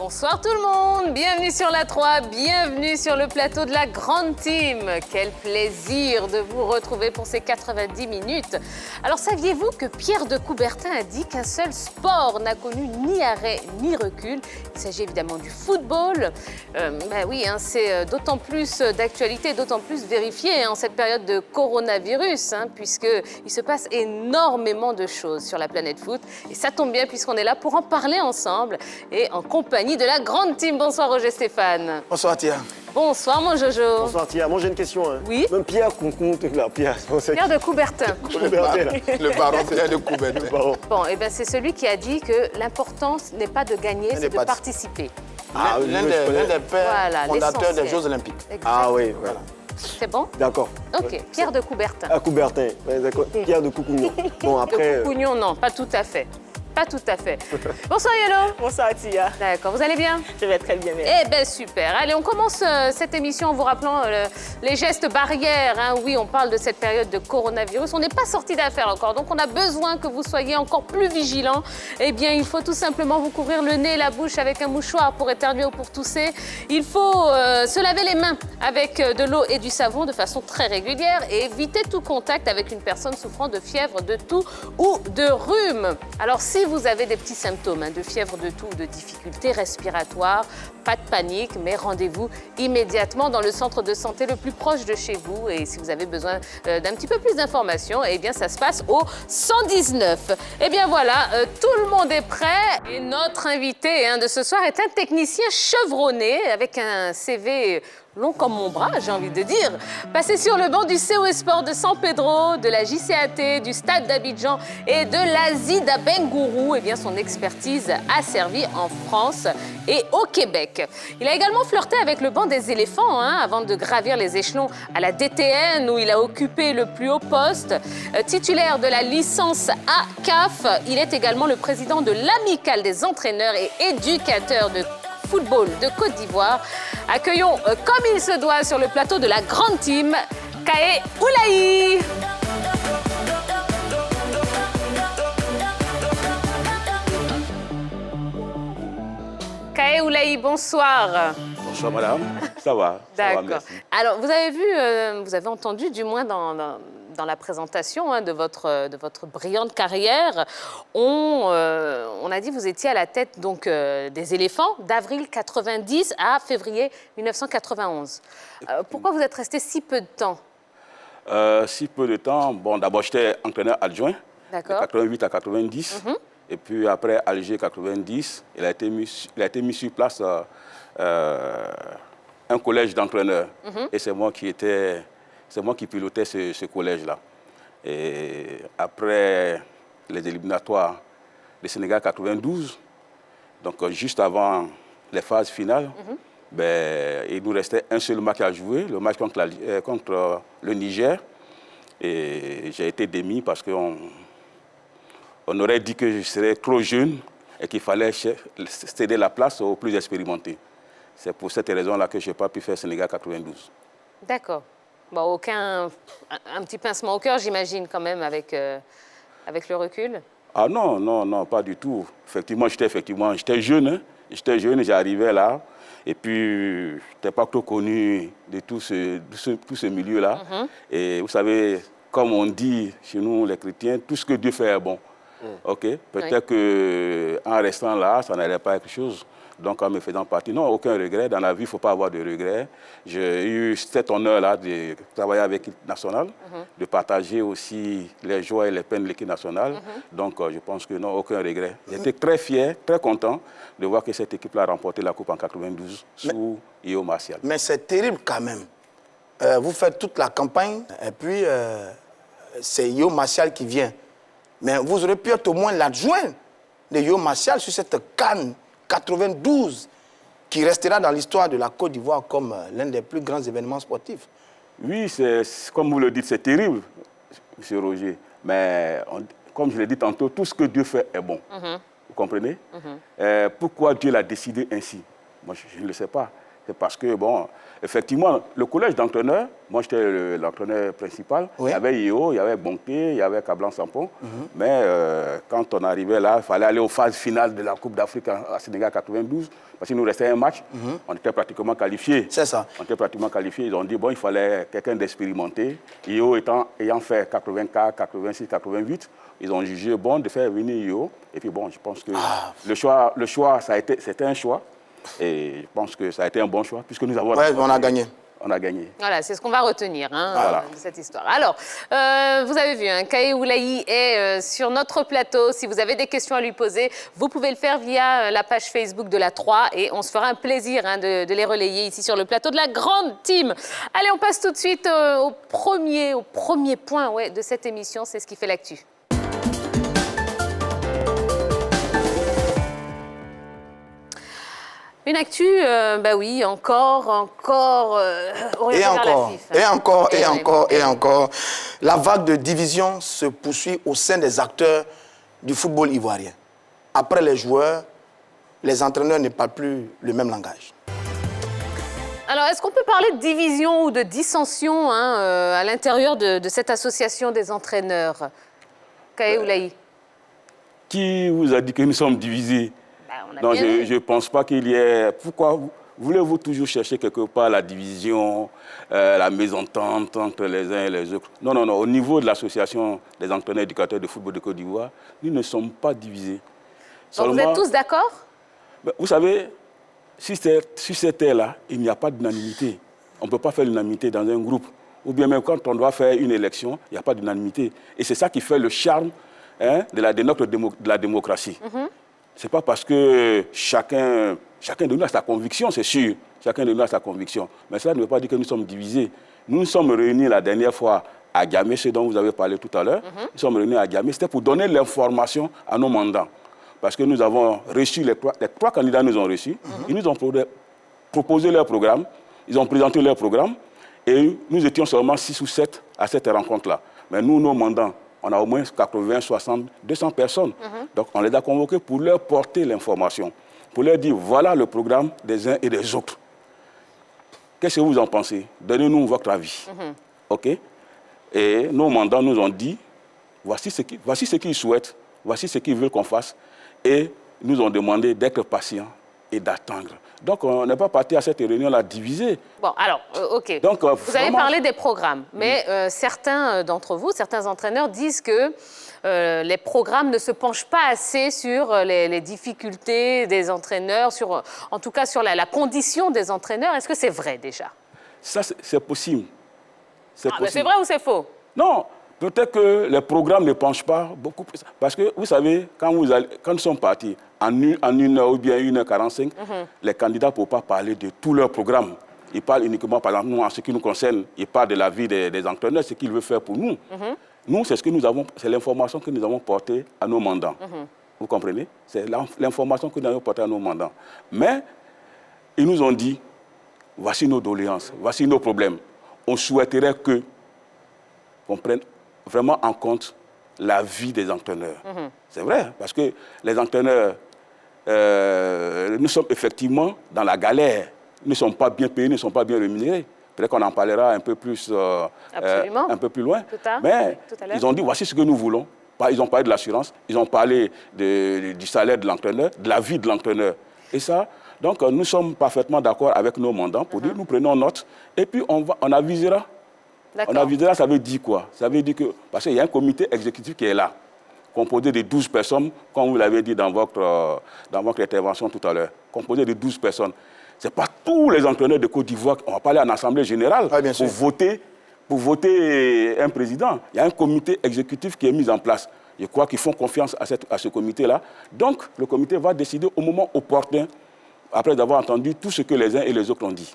Bonsoir tout le monde, bienvenue sur la 3, bienvenue sur le plateau de la grande team. Quel plaisir de vous retrouver pour ces 90 minutes. Alors saviez-vous que Pierre de Coubertin a dit qu'un seul sport n'a connu ni arrêt ni recul? Il s'agit évidemment du football. Oui, c'est d'autant plus d'actualité, d'autant plus vérifié en cette période de coronavirus, puisqu'il se passe énormément de choses sur la planète foot. Et ça tombe bien puisqu'on est là pour en parler ensemble et en compagnie de la grande team. Bonsoir Roger Stéphane. Bonsoir Tia. Bonsoir mon Jojo. Bonsoir Tia. Moi j'ai une question. Oui. Même Pierre qu'on compte là. Pierre de Coubertin. Le baron Pierre de Coubertin. Bon, et ben c'est celui qui a dit que l'important n'est pas de gagner, c'est de participer. L'un des pères fondateurs des Jeux Olympiques. Exactement. Ah oui, voilà. C'est bon? D'accord. Ok, Pierre de Coubertin. Ah, Coubertin, ouais, d'accord. Pierre de Coucougnon. Bon, après... De Coucougnon, non, pas tout à fait. Pas tout à fait. Bonsoir Yelo. Bonsoir Tia. D'accord, vous allez bien? Je vais très bien, merci. Eh bien super. Allez, on commence cette émission en vous rappelant les gestes barrières. Oui, on parle de cette période de coronavirus. On n'est pas sorti d'affaire encore, donc on a besoin que vous soyez encore plus vigilants. Eh bien, il faut tout simplement vous couvrir le nez et la bouche avec un mouchoir pour éternuer ou pour tousser. Il faut se laver les mains avec de l'eau et du savon de façon très régulière et éviter tout contact avec une personne souffrant de fièvre, de toux ou de rhume. Alors, si vous avez des petits symptômes de fièvre, de toux, de difficultés respiratoires, pas de panique, mais rendez-vous immédiatement dans le centre de santé le plus proche de chez vous. Et si vous avez besoin d'un petit peu plus d'informations, eh bien, ça se passe au 119. Eh bien, voilà, tout le monde est prêt. Et notre invité de ce soir est un technicien chevronné avec un CV long comme mon bras, j'ai envie de dire. Passé sur le banc du COS Sport de San Pedro, de la JCAT, du Stade d'Abidjan et de l'Azida Bengourou, eh bien, son expertise a servi en France et au Québec. Il a également flirté avec le banc des éléphants avant de gravir les échelons à la DTN où il a occupé le plus haut poste. Titulaire de la licence ACAF, il est également le président de l'Amicale des entraîneurs et éducateurs de football de Côte d'Ivoire. Accueillons comme il se doit sur le plateau de la grande team, Kaé Oulahi. Kaé Oulahi, bonsoir. Bonsoir madame, ça va. D'accord. Alors, vous avez vu, vous avez entendu du moins dans la présentation de votre brillante carrière, on a dit que vous étiez à la tête donc, des éléphants d'avril 90 à février 1991. Pourquoi vous êtes resté si peu de temps? Si peu de temps, bon d'abord j'étais entraîneur adjoint, de 88 à 90, et puis après Alger 90, il a été mis sur place un collège d'entraîneurs, et c'est moi qui pilotais ce collège-là. Et après les éliminatoires du Sénégal 92, donc juste avant les phases finales, il nous restait un seul match à jouer, le match contre le Niger. Et j'ai été démis parce qu'on aurait dit que je serais trop jeune et qu'il fallait céder la place aux plus expérimentés. C'est pour cette raison-là que je n'ai pas pu faire Sénégal 92. D'accord. Bon, un petit pincement au cœur, j'imagine, quand même, avec le recul? Ah non, pas du tout. Effectivement, j'étais jeune. J'étais jeune, j'arrivais là. Et puis, je n'étais pas trop connu de tout ce milieu-là. Et vous savez, comme on dit chez nous, les chrétiens, tout ce que Dieu fait est bon. OK? Peut-être qu'en restant là, ça n'allait pas quelque chose. Donc, en me faisant partie, non, aucun regret. Dans la vie, il ne faut pas avoir de regrets. J'ai eu cet honneur-là de travailler avec l'équipe nationale, de partager aussi les joies et les peines de l'équipe nationale. Donc, je pense que non, aucun regret. J'étais très fier, très content de voir que cette équipe-là a remporté la Coupe en 92 sous Yo Martial. Mais c'est terrible quand même. Vous faites toute la campagne et puis c'est Yo Martial qui vient. Mais vous aurez pu être au moins l'adjoint de Yo Martial sur cette CAN 92 qui restera dans l'histoire de la Côte d'Ivoire comme l'un des plus grands événements sportifs. Oui, comme vous le dites, c'est terrible, M. Roger. Mais comme je l'ai dit tantôt, tout ce que Dieu fait est bon. Vous comprenez? Pourquoi Dieu l'a décidé ainsi? Moi, je ne le sais pas. C'est parce que, bon, effectivement, le collège d'entraîneurs, moi j'étais l'entraîneur principal, Oui. il y avait Io, il y avait Bonké, il y avait Cablan Sampon, mais quand on arrivait là, il fallait aller aux phases finales de la Coupe d'Afrique à Sénégal 92, parce qu'il nous restait un match, on était pratiquement qualifiés. C'est ça. On était pratiquement qualifiés, ils ont dit, bon, il fallait quelqu'un d'expérimenté. Io ayant fait 84, 86, 88, ils ont jugé bon de faire venir Io. Et puis bon, je pense que le choix, c'était un choix. Et je pense que ça a été un bon choix, puisque nous avons... Ouais, on a gagné. On a gagné. Voilà, c'est ce qu'on va retenir Voilà. de cette histoire. Alors, vous avez vu, Kaé Oulahi est sur notre plateau. Si vous avez des questions à lui poser, vous pouvez le faire via la page Facebook de la 3 et on se fera un plaisir de les relayer ici sur le plateau de la grande team. Allez, on passe tout de suite au premier point de cette émission, c'est ce qui fait l'actu. Une actu, bah oui, encore Et encore. Et encore. La vague de division se poursuit au sein des acteurs du football ivoirien. Après les joueurs, les entraîneurs ne parlent plus le même langage. Alors, est-ce qu'on peut parler de division ou de dissension à l'intérieur de cette association des entraîneurs? Kaé Oulahi. Qui vous a dit que nous sommes divisés? Non, je ne pense pas qu'il y ait... Pourquoi voulez-vous toujours chercher quelque part la division, la mésentente entre les uns et les autres? Non. Au niveau de l'association des entraîneurs éducateurs de football de Côte d'Ivoire, nous ne sommes pas divisés. Donc vous êtes tous d'accord? Vous savez, sur cette terre-là, il n'y a pas d'unanimité. On ne peut pas faire l'unanimité dans un groupe. Ou bien même quand on doit faire une élection, il n'y a pas d'unanimité. Et c'est ça qui fait le charme de la démocratie. Ce n'est pas parce que chacun de nous a sa conviction, c'est sûr. Chacun de nous a sa conviction. Mais cela ne veut pas dire que nous sommes divisés. Nous nous sommes réunis la dernière fois à Diamé, ce dont vous avez parlé tout à l'heure. Nous sommes réunis à Diamé, c'était pour donner l'information à nos mandants. Parce que nous avons reçu, les trois candidats nous ont reçus. Ils nous ont proposé leur programme, ils ont présenté leur programme. Et nous étions seulement 6 ou 7 à cette rencontre-là. Mais nous, nos mandants, on a au moins 80, 60, 200 personnes. Donc, on les a convoqués pour leur porter l'information, pour leur dire, voilà le programme des uns et des autres. Qu'est-ce que vous en pensez? Donnez-nous votre avis. OK? Et nos mandants nous ont dit, voici ce qu'ils souhaitent, voici ce qu'ils veulent qu'on fasse. Et nous ont demandé d'être patients et d'attendre. Donc, on n'est pas parti à cette réunion-là divisée. Bon, alors, OK. Donc, vous avez parlé des programmes, mais certains d'entre vous, certains entraîneurs disent que les programmes ne se penchent pas assez sur les difficultés des entraîneurs, en tout cas sur la condition des entraîneurs. Est-ce que c'est vrai déjà? Ça, c'est possible. C'est vrai ou c'est faux? Non. Peut-être que les programmes ne penchent pas beaucoup plus. Parce que, vous savez, quand nous sommes partis en 1 heure ou bien 1h45, les candidats ne peuvent pas parler de tout leur programme. Ils parlent uniquement, par exemple, nous, en ce qui nous concerne, ils parlent de la vie des entraîneurs, ce qu'ils veulent faire pour nous. Nous, c'est l'information que nous avons portée à nos mandants. Vous comprenez? C'est l'information que nous avons portée à nos mandants. Mais, ils nous ont dit, voici nos doléances, voici nos problèmes. On souhaiterait qu'on prenne vraiment en compte la vie des entraîneurs. C'est vrai, parce que les entraîneurs, nous sommes effectivement dans la galère. Ils ne sont pas bien payés, ils ne sont pas bien rémunérés. Peut-être qu'on en parlera un peu plus, un peu plus loin. Mais ils ont dit, voici ce que nous voulons. Ils ont parlé de l'assurance, ils ont parlé du salaire de l'entraîneur, de la vie de l'entraîneur. Et ça, donc nous sommes parfaitement d'accord avec nos mandants pour dire, nous prenons note et puis on avisera. On avisera, ça veut dire quoi? Ça veut dire que, parce qu'il y a un comité exécutif qui est là, composé de 12 personnes, comme vous l'avez dit dans votre intervention tout à l'heure, composé de 12 personnes. Ce n'est pas tous les entraîneurs de Côte d'Ivoire, on va parler en assemblée générale pour voter un président. Il y a un comité exécutif qui est mis en place. Je crois qu'ils font confiance à ce comité-là. Donc, le comité va décider au moment opportun, après avoir entendu tout ce que les uns et les autres ont dit.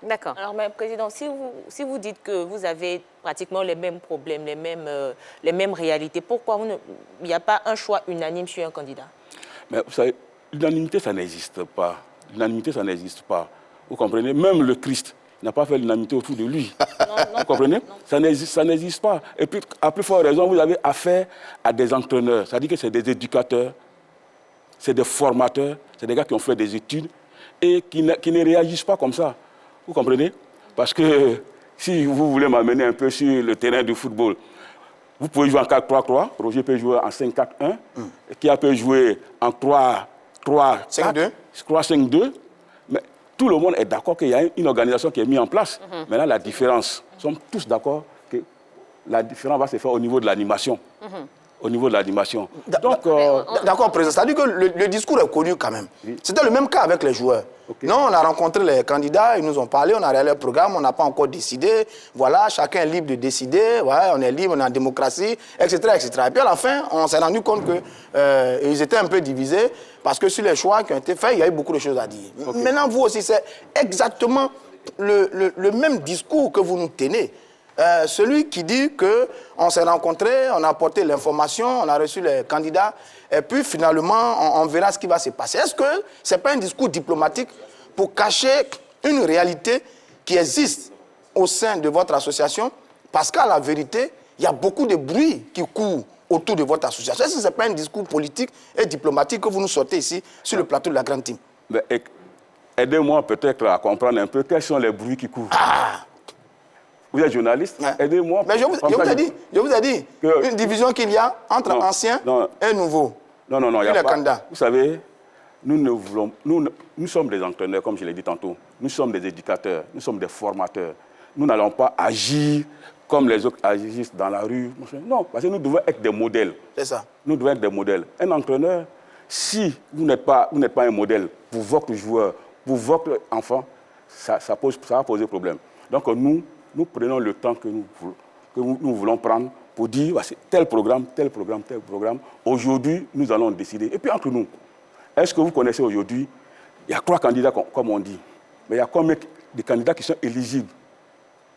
D'accord. Alors, mais Président, si vous dites que vous avez pratiquement les mêmes problèmes, les mêmes réalités, pourquoi il n'y a pas un choix unanime sur un candidat? Mais vous savez, l'unanimité, ça n'existe pas. L'unanimité, ça n'existe pas. Vous comprenez? Même le Christ n'a pas fait l'unanimité autour de lui. Vous comprenez? Ça n'existe pas. Et puis, à plus forte raison, vous avez affaire à des entraîneurs. Ça dit que c'est des éducateurs, c'est des formateurs, c'est des gars qui ont fait des études. et qui ne réagissent pas comme ça. Vous comprenez? Parce que si vous voulez m'amener un peu sur le terrain du football, vous pouvez jouer en 4-3-3, Roger peut jouer en 5-4-1, Kia peut jouer en 3-5-2, 3-5-2, mais tout le monde est d'accord qu'il y a une organisation qui est mise en place. Maintenant, la différence, nous sommes tous d'accord que la différence va se faire au niveau de l'animation. Au niveau de l'animation. D'accord, président. C'est-à-dire que le discours est connu quand même. Oui. C'était le même cas avec les joueurs. Okay. Non, on a rencontré les candidats, ils nous ont parlé, on a réalisé le programme, on n'a pas encore décidé. Voilà, chacun est libre de décider. Ouais, on est libre, on est en démocratie, etc., etc. Et puis à la fin, on s'est rendu compte qu'ils étaient un peu divisés parce que sur les choix qui ont été faits, il y a eu beaucoup de choses à dire. Okay. Maintenant, vous aussi, c'est exactement le même discours que vous nous tenez. Celui qui dit qu'on s'est rencontrés, on a apporté l'information, on a reçu les candidats, et puis finalement, on verra ce qui va se passer. Est-ce que ce n'est pas un discours diplomatique pour cacher une réalité qui existe au sein de votre association? Parce qu'à la vérité, il y a beaucoup de bruit qui court autour de votre association. Est-ce que ce n'est pas un discours politique et diplomatique que vous nous sortez ici sur le plateau de la Grande Team? Aidez-moi peut-être à comprendre un peu quels sont les bruits qui courent. Vous êtes journaliste, aidez-moi. Mais je vous ai dit une division qu'il y a entre anciens et nouveaux. Non, il n'y a pas. Vous savez, nous sommes des entraîneurs, comme je l'ai dit tantôt. Nous sommes des éducateurs, nous sommes des formateurs. Nous n'allons pas agir comme les autres agissent dans la rue. Non, parce que nous devons être des modèles. C'est ça. Nous devons être des modèles. Un entraîneur, si vous n'êtes pas un modèle pour votre joueur, pour votre enfant, ça va poser problème. Donc nous prenons le temps que nous voulons prendre pour dire bah, tel programme. Aujourd'hui, nous allons décider. Et puis entre nous, est-ce que vous connaissez aujourd'hui, il y a 3 candidats comme on dit, mais il y a combien de candidats qui sont éligibles?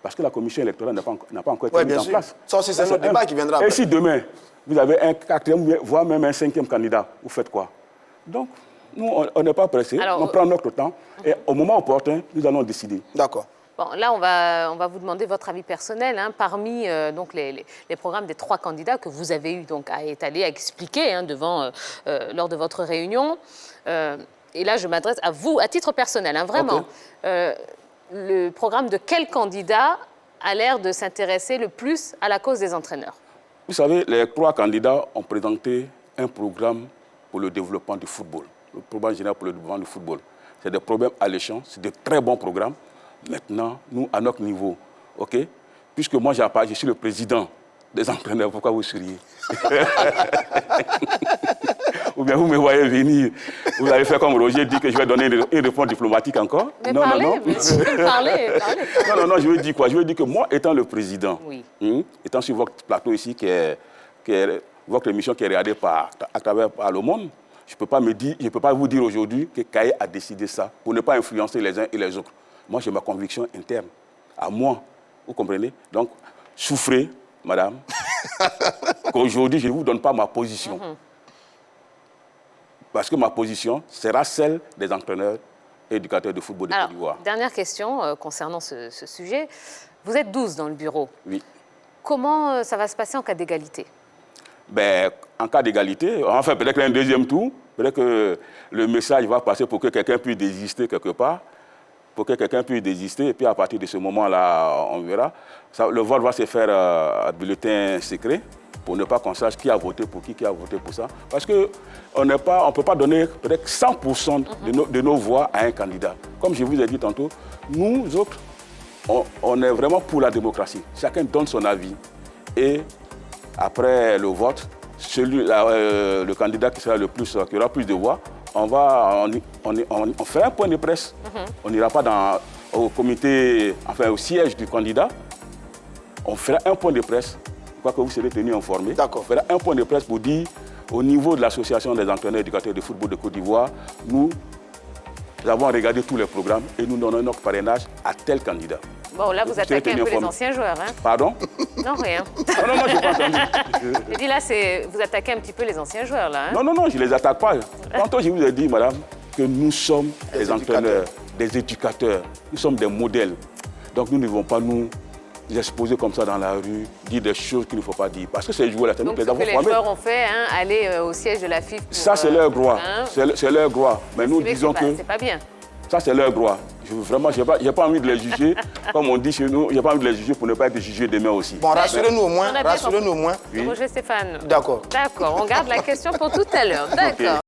Parce que la commission électorale n'a pas encore été mise en place. Ça aussi, c'est un autre débat qui viendra après. Et si demain, vous avez un 4e, voire même un 5e candidat, vous faites quoi? Donc, nous, on n'est pas pressés, on prend notre temps, et au moment opportun, nous allons décider. D'accord. Bon, là, on va vous demander votre avis personnel. Parmi donc les programmes des 3 candidats que vous avez eu donc, à étaler, à expliquer lors de votre réunion. Et là, je m'adresse à vous, à titre personnel, vraiment. Okay. Le programme de quel candidat a l'air de s'intéresser le plus à la cause des entraîneurs? Vous savez, les 3 candidats ont présenté un programme pour le développement du football. Le programme général pour le développement du football. C'est des problèmes alléchants, c'est de très bons programmes. Maintenant, nous, à notre niveau, OK? Puisque moi, je suis le président des entraîneurs, pourquoi vous souriez? Ou bien vous me voyez venir, vous allez faire comme Roger dit que je vais donner une réponse diplomatique encore? Mais non, parlez. Non, je veux dire quoi? Je veux dire que moi, étant le président, étant sur votre plateau ici, qui est votre émission qui est regardée à travers le monde, je ne peux pas vous dire aujourd'hui que CAE a décidé ça pour ne pas influencer les uns et les autres. Moi, j'ai ma conviction interne, à moi, vous comprenez? Donc, souffrez, madame, qu'aujourd'hui, je ne vous donne pas ma position. Parce que ma position sera celle des entraîneurs et éducateurs de football de Côte d'Ivoire. Dernière question concernant ce sujet. Vous êtes 12 dans le bureau. Oui. Comment ça va se passer en cas d'égalité? En cas d'égalité, enfin, peut-être un deuxième tour, peut-être que le message va passer pour que quelqu'un puisse désister quelque part. Et puis à partir de ce moment-là, on verra. Le vote va se faire à bulletin secret pour ne pas qu'on sache qui a voté pour qui a voté pour ça. Parce qu'on ne peut pas donner peut-être 100% de nos voix à un candidat. Comme je vous ai dit tantôt, nous autres, on est vraiment pour la démocratie. Chacun donne son avis. Et après le vote, le candidat qui aura plus de voix, on fait un point de presse. On n'ira pas au comité, enfin au siège du candidat. On fera un point de presse. Je crois que vous serez tenus informés. D'accord. On fera un point de presse pour dire, au niveau de l'association des entraîneurs éducateurs de football de Côte d'Ivoire, nous avons regardé tous les programmes et nous donnons notre parrainage à tel candidat. Bon, là, vous attaquez un peu les anciens joueurs, hein? Pardon? Non, rien. Non, je n'ai pas entendu. J'ai dit là, vous attaquez un petit peu les anciens joueurs, là, hein? Non, je ne les attaque pas. Tantôt, je vous ai dit, madame, que nous sommes des entraîneurs, des éducateurs. Nous sommes des modèles. Donc, nous ne devons pas nous exposer comme ça dans la rue, dire des choses qu'il ne faut pas dire. Parce que ces joueurs-là, c'est nous qui les avons formés. Donc, ce que les joueurs ont fait, aller au siège de la FIF. Ça, c'est leur droit. C'est leur droit. Mais nous disons que... C'est pas bien. Ça, c'est leur droit. Vraiment, je n'ai pas envie de les juger. Comme on dit chez nous, je n'ai pas envie de les juger pour ne pas être jugé demain aussi. Bon, rassurez-nous au moins. On a bien Rassurez-nous au moins. Roger Stéphane. D'accord. D'accord, on garde la question pour tout à l'heure. D'accord.